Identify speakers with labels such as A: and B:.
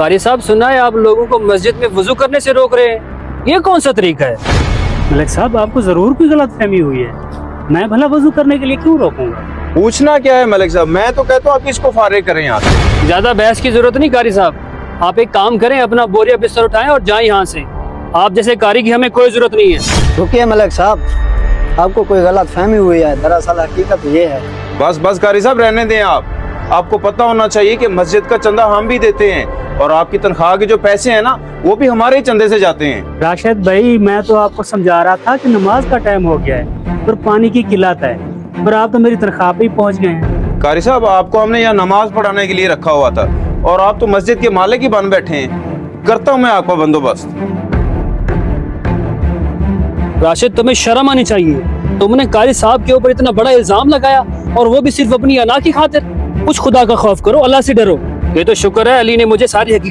A: कारी साहब, सुना है आप लोगों को मस्जिद में वुजू करने से रोक रहे हैं, ये कौन सा तरीका है?
B: मलिक साहब, आपको जरूर कोई गलत फहमी हुई है। मैं भला वजू करने के लिए क्यों रोकूंगा?
C: पूछना क्या है मलिक साहब, मैं तो कहता हूँ आप इसको फारिग करें यहाँ से।
A: ज्यादा बहस की जरूरत नहीं कारी साहब, आप एक काम करें, अपना बोरिया बिस्तर उठाएं और जाएं यहाँ से। आप जैसे कारी की हमें कोई जरूरत नहीं है।
D: रुकिए मलिक साहब, आपको कोई गलत फहमी हुई है, दरअसल हकीकत ये है।
C: बस बस कारी साहब, रहने दें आप। आपको पता होना चाहिए कि मस्जिद का चंदा हम भी देते हैं और आपकी तनख्वाह के जो पैसे हैं ना, वो भी हमारे ही चंदे से जाते हैं।
B: राशिद भाई, मैं तो आपको समझा रहा था कि नमाज का टाइम हो गया है और पानी की किल्लत है, पर आप तो मेरी तनख्वाह पे ही पहुंच गए हैं।
C: कारी साहब, आपको हमने यहाँ नमाज पढ़ाने के लिए रखा हुआ था और आप तो मस्जिद के मालिक ही बन बैठे हैं। करता हूँ मैं आपका बंदोबस्त।
A: राशिद, तुम्हें शर्म आनी चाहिए। तुमने कारी साहब के ऊपर इतना बड़ा इल्जाम लगाया और वो भी सिर्फ अपनी अना की खातिर। कुछ खुदा का खौफ करो, अल्लाह से डरो। ये तो शुक्र है अली ने मुझे सारी हकीकत